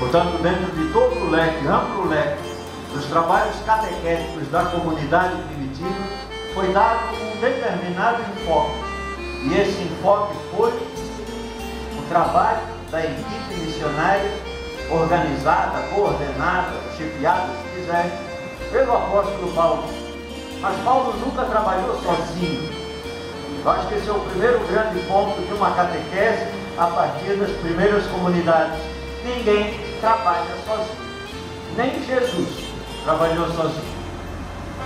Portanto, dentro de todo o leque, amplo leque, dos trabalhos catequéticos da comunidade primitiva, foi dado um determinado enfoque. E esse enfoque foi o trabalho da equipe missionária, organizada, coordenada, chefiada, se quiser, pelo apóstolo Paulo. Mas Paulo nunca trabalhou sozinho. Eu acho que esse é o primeiro grande ponto de uma catequese a partir das primeiras comunidades. Ninguém trabalha sozinho. Nem Jesus trabalhou sozinho.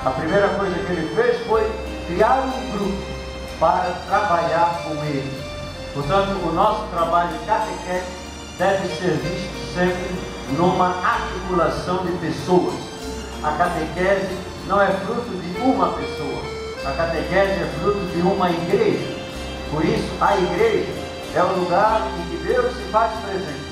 A primeira coisa que ele fez foi criar um grupo para trabalhar com ele. Portanto, o nosso trabalho catequético deve ser visto sempre numa articulação de pessoas. A catequese não é fruto de uma pessoa. A catequese é fruto de uma igreja. Por isso, a igreja é o lugar em que Deus se faz presente.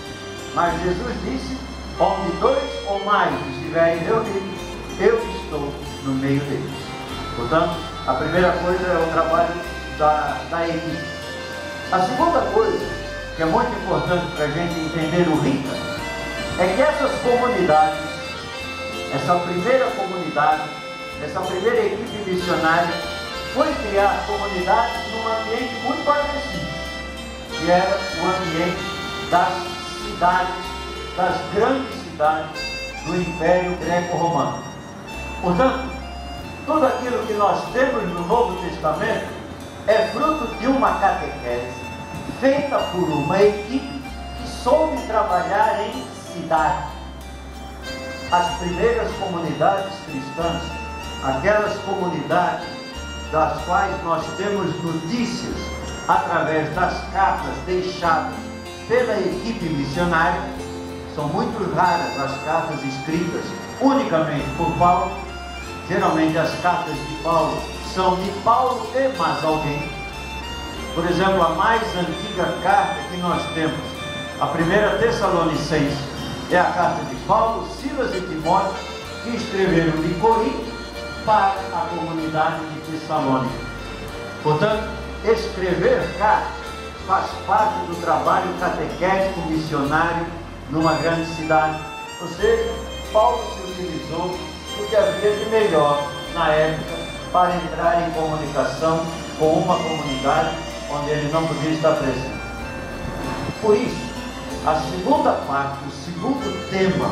Mas Jesus disse: onde dois ou mais estiverem reunidos, eu estou no meio deles. Portanto, a primeira coisa é o trabalho da equipe. A segunda coisa, que é muito importante para a gente entender o RICA, é que essas comunidades, essa primeira comunidade, essa primeira equipe missionária, foi criar comunidades num ambiente muito agressivo, que era o ambiente das cidades, das grandes cidades do Império Greco-Romano. Portanto, tudo aquilo que nós temos no Novo Testamento é fruto de uma catequese feita por uma equipe que soube trabalhar em cidade. As primeiras comunidades cristãs, aquelas comunidades das quais nós temos notícias através das cartas deixadas pela equipe missionária, são muito raras as cartas escritas unicamente por Paulo. Geralmente as cartas de Paulo são de Paulo e mais alguém. Por exemplo, a mais antiga carta que nós temos, a 1 Tessalonicenses, é a carta de Paulo, Silas e Timóteo, que escreveram de Corinto para a comunidade de Tessalônica. Portanto, escrever carta faz parte do trabalho catequético missionário numa grande cidade. Ou seja, Paulo se utilizou do que havia de melhor na época para entrar em comunicação com uma comunidade onde ele não podia estar presente. Por isso, a segunda parte, o segundo tema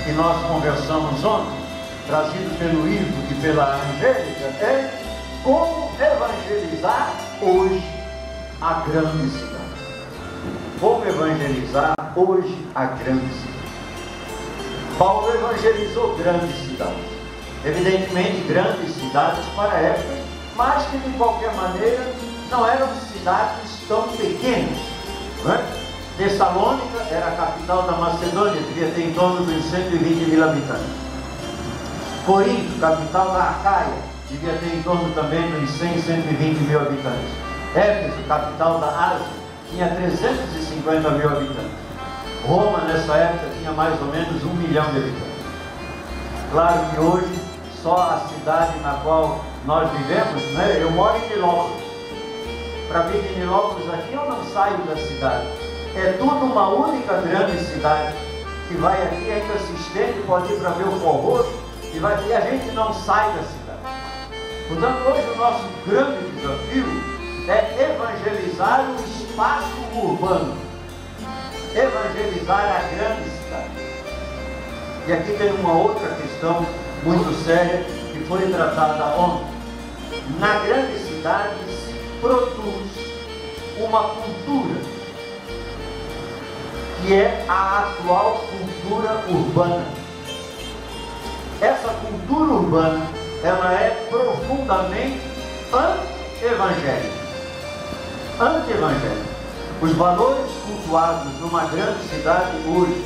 que nós conversamos ontem, trazido pelo Ivo e pela Angélica, é como evangelizar hoje a grande cidade. Como evangelizar hoje a grande cidade. Paulo evangelizou grandes cidades. Evidentemente, grandes cidades para a época, mas que de qualquer maneira não eram cidades tão pequenas. Não é? Tessalônica era a capital da Macedônia, devia ter em torno de 120 mil habitantes. Corinto, capital da Acaia, devia ter em torno também de 100, 120 mil habitantes. Éfeso, capital da Ásia, tinha 350 mil habitantes. Roma, nessa época, tinha mais ou menos 1 milhão de habitantes. Claro que hoje, só a cidade na qual nós vivemos, né? Eu moro em Nilópolis. Para vir de Nilópolis aqui, eu não saio da cidade. É tudo uma única grande cidade, que vai aqui, ainda se estende, pode ir para ver o forró, e a gente não sai da cidade. Portanto, hoje o nosso grande desafio é evangelizar o espaço urbano, evangelizar a grande cidade. E aqui tem uma outra questão muito séria que foi tratada ontem. Na grande cidade se produz uma cultura que é a atual cultura urbana. Essa cultura urbana, ela é profundamente anti-evangélica. Anti-evangélica. Os valores cultuados numa grande cidade hoje,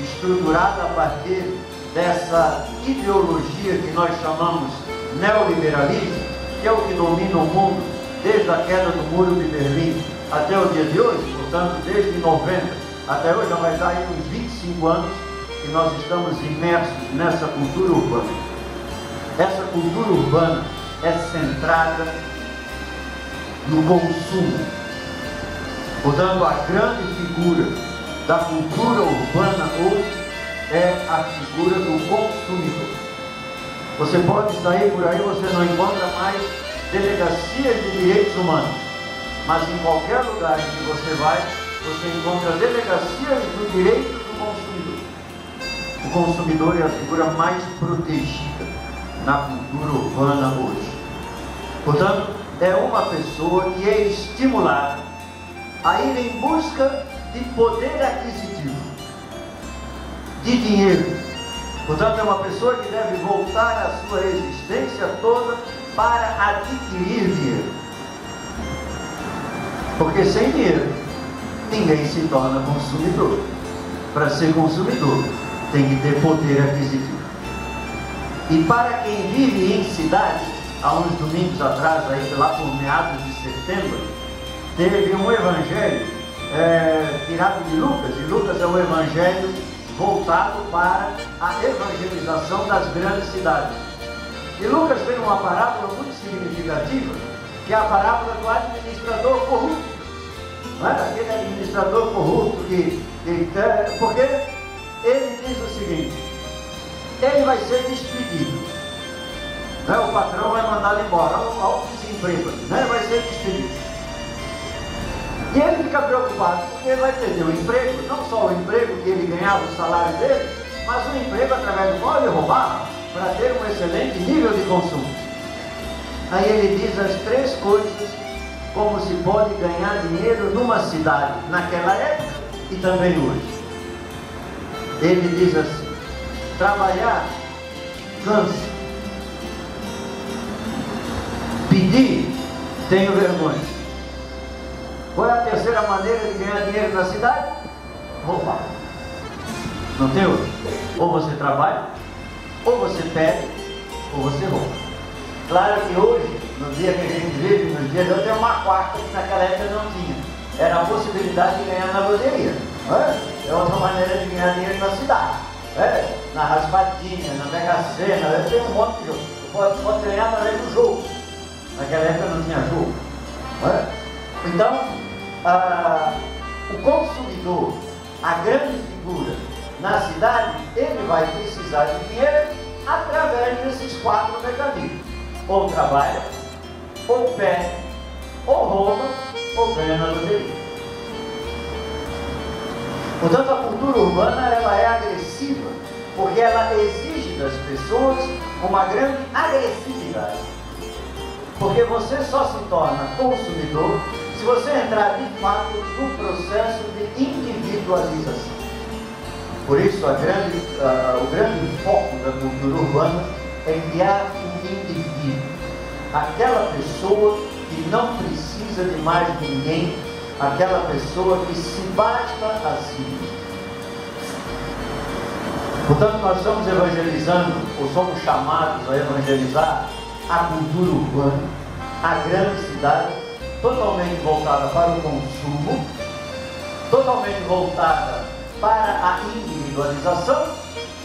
estruturada a partir dessa ideologia que nós chamamos neoliberalismo, que é o que domina o mundo desde a queda do Muro de Berlim até o dia de hoje, portanto, desde 90 até hoje, já vai dar aí uns 25 anos que nós estamos imersos nessa cultura urbana. Essa cultura urbana é centrada no consumo. Portanto, a grande figura da cultura urbana hoje é a figura do consumidor. Você pode sair por aí, você não encontra mais delegacias de direitos humanos, mas em qualquer lugar em que você vai, você encontra delegacias do direito do consumidor. O consumidor é a figura mais protegida na cultura urbana hoje. Portanto, é uma pessoa que é estimulada a ir em busca de poder aquisitivo, de dinheiro. Portanto, é uma pessoa que deve voltar a sua existência toda para adquirir dinheiro. Porque sem dinheiro, ninguém se torna consumidor. Para ser consumidor, tem que ter poder aquisitivo. E para quem vive em cidade, há uns domingos atrás, aí, lá por meados de setembro, teve um evangelho tirado de Lucas, e Lucas é um evangelho voltado para a evangelização das grandes cidades. E Lucas tem uma parábola muito significativa, que é a parábola do administrador corrupto. Não é? Aquele administrador corrupto porque ele diz o seguinte: ele vai ser despedido, né? O patrão vai mandá-lo embora, olha o desemprego, né? Vai ser despedido. E ele fica preocupado, porque ele vai perder o emprego, não só o emprego que ele ganhava, o salário dele, mas o emprego através do qual ele roubava, para ter um excelente nível de consumo. Aí ele diz as três coisas como se pode ganhar dinheiro numa cidade, naquela época e também hoje. Ele diz assim: trabalhar cansa, pedir tenho vergonha. Qual é a terceira maneira de ganhar dinheiro na cidade? Roubar. Não tem outra. Ou você trabalha, ou você pede, ou você rouba. Claro que hoje, no dia que a gente vive, nos dias de hoje, tem uma quarta que naquela época não tinha. Era a possibilidade de ganhar na loteria. É outra maneira de ganhar dinheiro na cidade. Na raspadinha, na Mega Sena, tem um monte de jogo. Pode ganhar através do jogo. Naquela época não tinha jogo. Então, o consumidor, a grande figura na cidade, ele vai precisar de dinheiro através desses quatro mecanismos: ou trabalha, ou pede, ou rouba, ou ganha na loteria. Portanto, a cultura urbana ela é agressiva, porque ela exige das pessoas uma grande agressividade. Porque você só se torna consumidor se você entrar de fato no processo de individualização. Por isso, o grande foco da cultura urbana é criar um indivíduo, aquela pessoa que não precisa de mais ninguém, aquela pessoa que se basta a si mesma. Portanto, nós estamos evangelizando, ou somos chamados a evangelizar a cultura urbana, a grande cidade, totalmente voltada para o consumo, totalmente voltada para a individualização,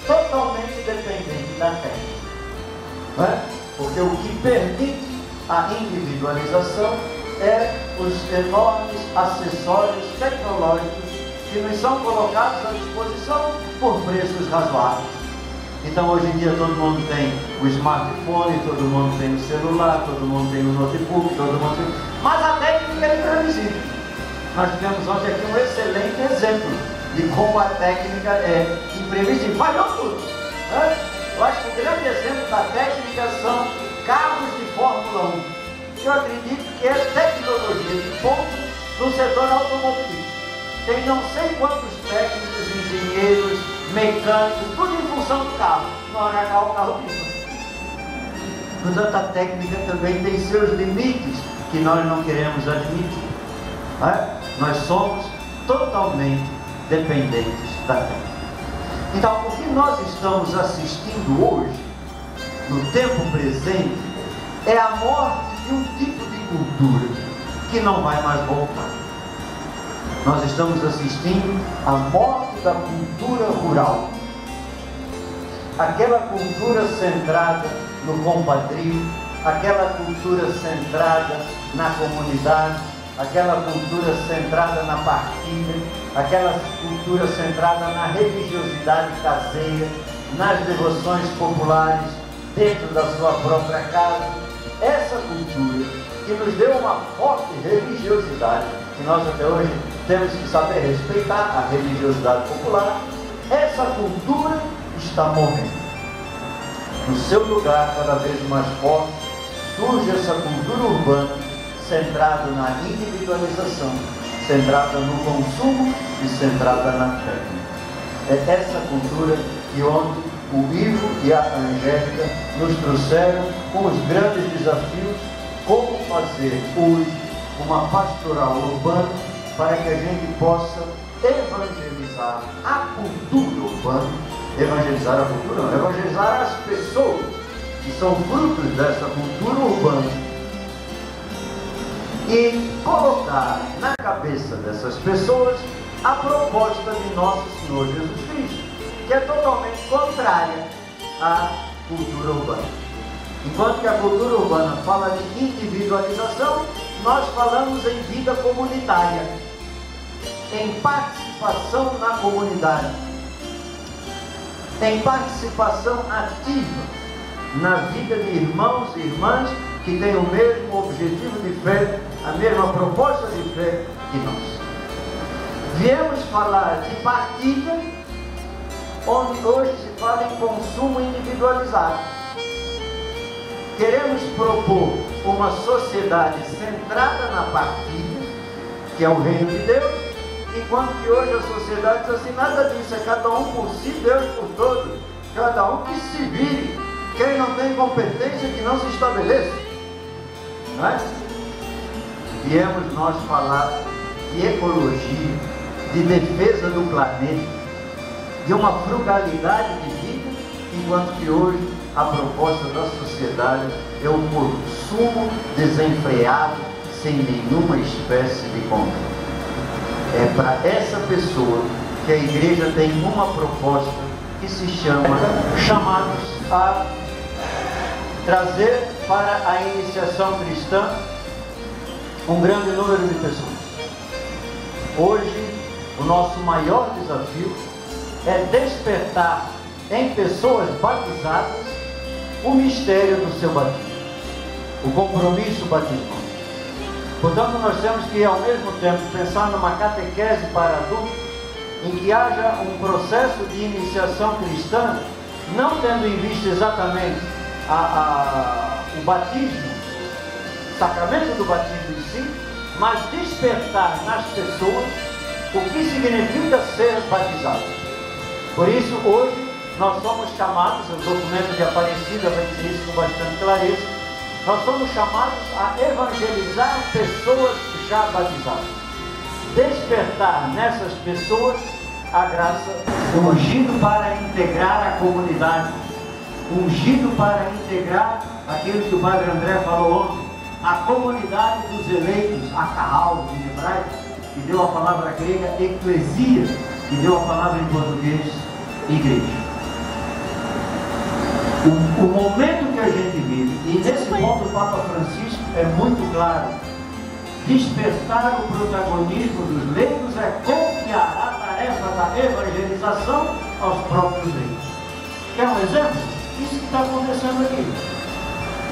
totalmente dependente da técnica. Porque o que permite a individualização é os enormes acessórios tecnológicos que nos são colocados à disposição por preços razoáveis. Então, hoje em dia, todo mundo tem o smartphone, todo mundo tem o celular, todo mundo tem o notebook, todo mundo tem... Mas a técnica é imprevisível. Nós tivemos ontem aqui um excelente exemplo de como a técnica é imprevisível. Falhou tudo. Eu acho que o grande exemplo da técnica são carros de Fórmula 1. Eu acredito que é tecnologia de ponta no setor automobilístico. Tem não sei quantos técnicos, engenheiros, mecânicos, tudo em função do carro. Na hora H o carro pipa. Portanto, a técnica também tem seus limites que nós não queremos admitir. Nós somos totalmente dependentes da técnica. Então, o que nós estamos assistindo hoje, no tempo presente, é a morte de um tipo de cultura que não vai mais voltar. Nós estamos assistindo à morte da cultura rural. Aquela cultura centrada no compadrio, aquela cultura centrada na comunidade, aquela cultura centrada na partilha, aquela cultura centrada na religiosidade caseira, nas devoções populares dentro da sua própria casa. Essa cultura que nos deu uma forte religiosidade, que nós até hoje temos que saber respeitar a religiosidade popular, essa cultura está morrendo. No seu lugar, cada vez mais forte, surge essa cultura urbana centrada na individualização, centrada no consumo e centrada na técnica. É essa cultura que ontem o Ivo e a Angélica nos trouxeram com os grandes desafios, como fazer hoje uma pastoral urbana para que a gente possa evangelizar a cultura urbana, evangelizar a cultura não, evangelizar as pessoas que são frutos dessa cultura urbana e colocar na cabeça dessas pessoas a proposta de nosso Senhor Jesus Cristo, que é totalmente contrária à cultura urbana. Enquanto que a cultura urbana fala de individualização, nós falamos em vida comunitária, em participação na comunidade, em participação ativa na vida de irmãos e irmãs que têm o mesmo objetivo de fé, a mesma proposta de fé que nós. Viemos falar de partilha, onde hoje se fala em consumo individualizado. Queremos propor uma sociedade centrada na partilha, que é o reino de Deus, enquanto que hoje a sociedade diz assim, nada disso, é cada um por si, Deus por todos, cada um que se vire, quem não tem competência que não se estabeleça. Não é? Viemos nós falar de ecologia, de defesa do planeta, de uma frugalidade de vida, enquanto que hoje a proposta da sociedade é o consumo desenfreado, sem nenhuma espécie de controle. É para essa pessoa que a igreja tem uma proposta que se chama chamados a trazer para a iniciação cristã um grande número de pessoas. Hoje, o nosso maior desafio é despertar em pessoas batizadas o mistério do seu batismo, o compromisso batismal. Portanto, nós temos que, ao mesmo tempo, pensar numa catequese para adultos, em que haja um processo de iniciação cristã, não tendo em vista exatamente o batismo, o sacramento do batismo em si, mas despertar nas pessoas o que significa ser batizado. Por isso, hoje, nós somos chamados, o documento de Aparecida vai dizer isso com bastante clareza, nós somos chamados a evangelizar pessoas já batizadas. Despertar nessas pessoas a graça, ungido para integrar a comunidade, ungido para integrar aquilo que o Padre André falou ontem, a comunidade dos eleitos, a Kahal em hebraico, que deu a palavra grega eclesia, que deu a palavra em português igreja. O momento que a gente vive, e nesse ponto o Papa Francisco é muito claro, despertar o protagonismo dos leigos é confiar a tarefa da evangelização aos próprios leigos. Quer um exemplo? Isso que está acontecendo aqui.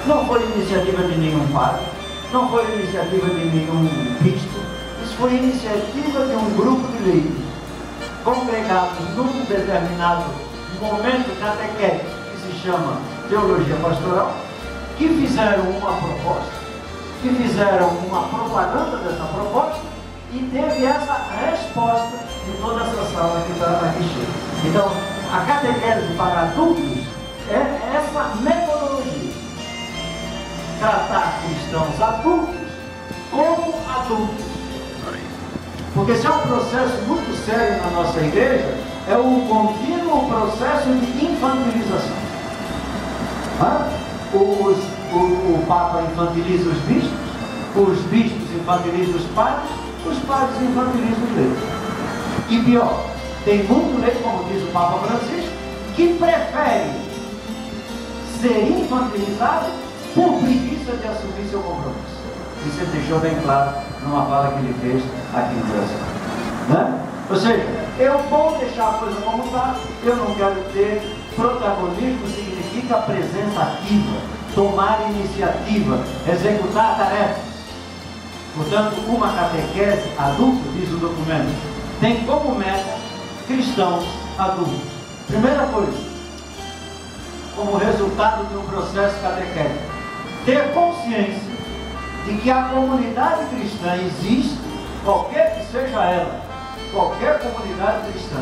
Não foi iniciativa de nenhum padre, não foi iniciativa de nenhum bispo, isso foi iniciativa de um grupo de leigos, congregados num determinado momento catequético, que se chama teologia pastoral, que fizeram uma proposta, que fizeram uma propaganda dessa proposta e teve essa resposta de toda essa sala que está aqui cheia. Então, a catequese para adultos é essa metodologia. Tratar cristãos adultos como adultos. Porque esse é um processo muito sério na nossa igreja, é um contínuo processo de infantilização. O Papa infantiliza os bispos infantilizam os padres infantilizam os leigos. E pior, tem muito leigo, como diz o Papa Francisco, que prefere ser infantilizado por preguiça de assumir seu compromisso. Isso ele deixou bem claro numa fala que ele fez aqui no Brasil. Né? Ou seja, eu vou deixar a coisa como está, eu não quero ter. Protagonismo significa presença ativa, tomar iniciativa, executar tarefas. Portanto, uma catequese adulta, diz o documento, tem como meta cristãos adultos. Primeira coisa, como resultado de um processo catequético, ter consciência de que a comunidade cristã existe, qualquer que seja ela, qualquer comunidade cristã.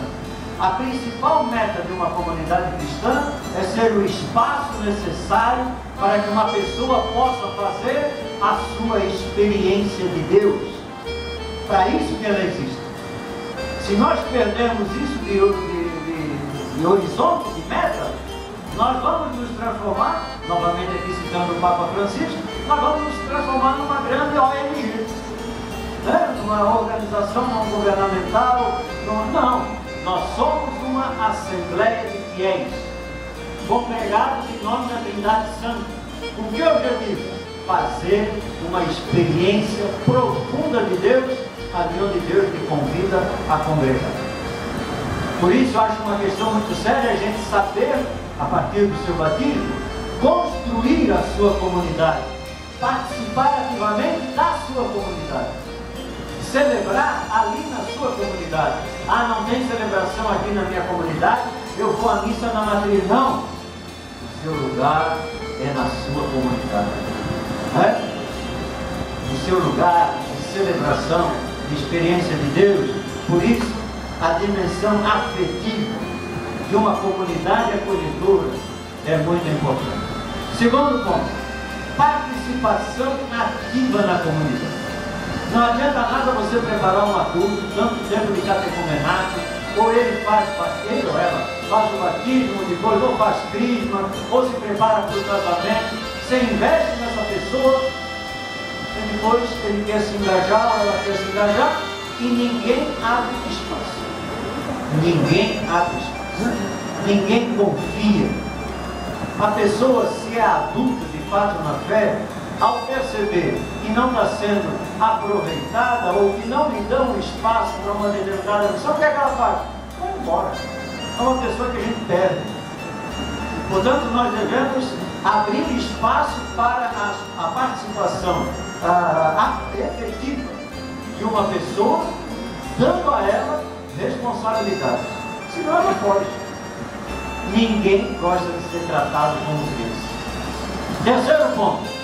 A principal meta de uma comunidade cristã é ser o espaço necessário para que uma pessoa possa fazer a sua experiência de Deus. Para isso que ela existe. Se nós perdermos isso de horizonte, de meta, nós vamos nos transformar, novamente aqui citando o Papa Francisco, nós vamos nos transformar numa grande ONG, né? Numa organização não governamental, não. Nós somos uma assembleia de fiéis, congregados em nome da Trindade Santa. Com que objetivo? Fazer uma experiência profunda de Deus, ali onde Deus te convida a congregar. Por isso, eu acho uma questão muito séria a gente saber, a partir do seu batismo, construir a sua comunidade, participar ativamente da sua comunidade. Celebrar ali na sua comunidade. Ah, não tem celebração aqui na minha comunidade, eu vou à missa na matriz. Não, o seu lugar é na sua comunidade. O seu lugar de celebração, de experiência de Deus. Por isso, a dimensão afetiva de uma comunidade acolhedora é muito importante. Segundo ponto, participação ativa na comunidade. Não adianta nada você preparar um adulto, tanto tempo de catecumenato, ou ele faz, ele ou ela faz o batismo, depois ou faz crisma, ou se prepara para o casamento, você investe nessa pessoa, e depois ele quer se engajar, ou ela quer se engajar, e ninguém abre espaço. Ninguém abre espaço. Ninguém confia. A pessoa, se é adulta de fato na fé, ao perceber que não está sendo aproveitada ou que não lhe dão espaço para uma determinada missão, o que é que ela faz? Vai embora. É uma pessoa que a gente perde. Portanto, nós devemos abrir espaço para a participação efetiva de uma pessoa, dando a ela responsabilidade. Senão ela pode. Ninguém gosta de ser tratado como esse. Terceiro ponto.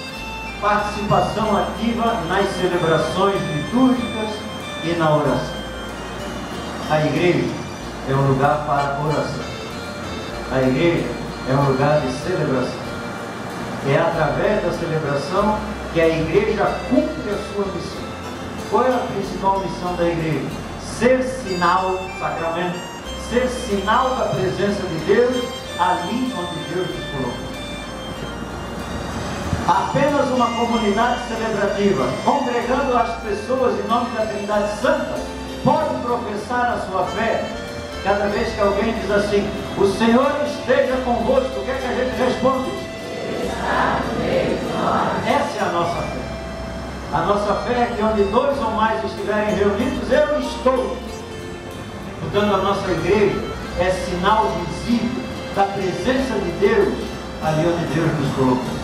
Participação ativa nas celebrações litúrgicas e na oração. A igreja é um lugar para oração. A igreja é um lugar de celebração. É através da celebração que a igreja cumpre a sua missão. Qual é a principal missão da igreja? Ser sinal, sacramento, ser sinal da presença de Deus ali onde Deus nos colocou. Apenas uma comunidade celebrativa, congregando as pessoas em nome da Trindade Santa, pode professar a sua fé. Cada vez que alguém diz assim, o Senhor esteja convosco, o que é que a gente responde? Essa é a nossa fé. A nossa fé é que onde dois ou mais estiverem reunidos, eu estou. Portanto, a nossa igreja é sinal visível da presença de Deus ali onde Deus nos colocou.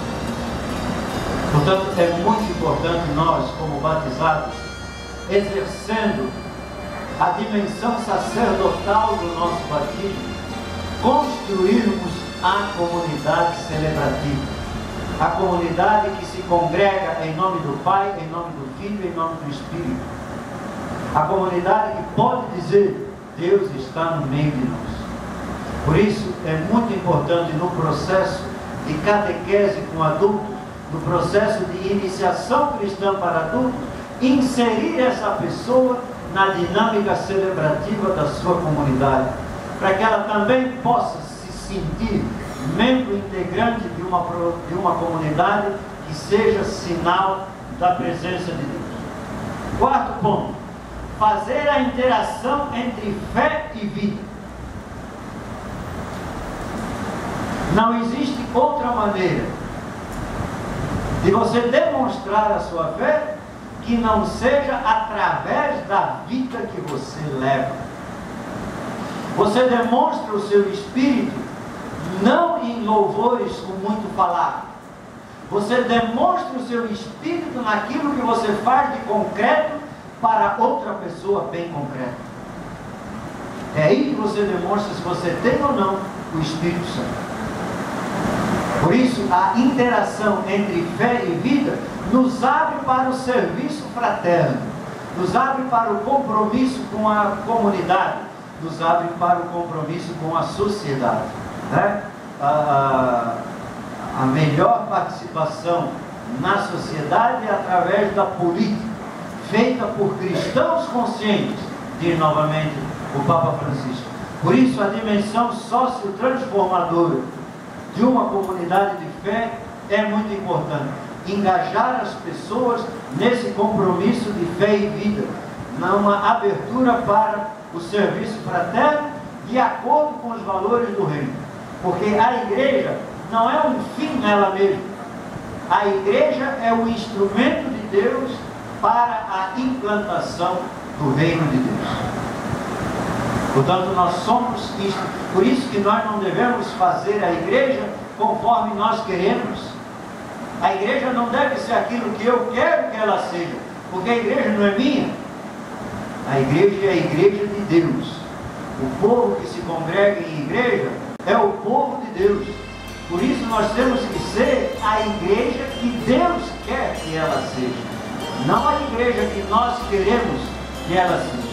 Portanto, é muito importante nós, como batizados, exercendo a dimensão sacerdotal do nosso batismo, construirmos a comunidade celebrativa. A comunidade que se congrega em nome do Pai, em nome do Filho, em nome do Espírito. A comunidade que pode dizer, Deus está no meio de nós. Por isso, é muito importante no processo de catequese com adultos, no processo de iniciação cristã para adultos, inserir essa pessoa na dinâmica celebrativa da sua comunidade, para que ela também possa se sentir membro integrante de uma comunidade que seja sinal da presença de Deus. Quarto ponto, fazer a interação entre fé e vida. Não existe outra maneira de você demonstrar a sua fé que não seja através da vida que você leva. Você demonstra o seu espírito não em louvores com muito falar. Você demonstra o seu espírito naquilo que você faz de concreto para outra pessoa bem concreta. É aí que você demonstra se você tem ou não o Espírito Santo. Por isso, a interação entre fé e vida nos abre para o serviço fraterno, nos abre para o compromisso com a comunidade, nos abre para o compromisso com a sociedade, né? A melhor participação na sociedade é através da política, feita por cristãos conscientes, diz novamente o Papa Francisco. Por isso, a dimensão sociotransformadora de uma comunidade de fé é muito importante. Engajar as pessoas nesse compromisso de fé e vida, numa abertura para o serviço fraterno de acordo com os valores do reino. Porque a igreja não é um fim nela mesma. A igreja é o instrumento de Deus para a implantação do reino de Deus. Portanto, nós somos isto. Por isso que nós não devemos fazer a igreja conforme nós queremos. A igreja não deve ser aquilo que eu quero que ela seja, porque a igreja não é minha. A igreja é a igreja de Deus. O povo que se congrega em igreja é o povo de Deus. Por isso nós temos que ser a igreja que Deus quer que ela seja, não a igreja que nós queremos que ela seja.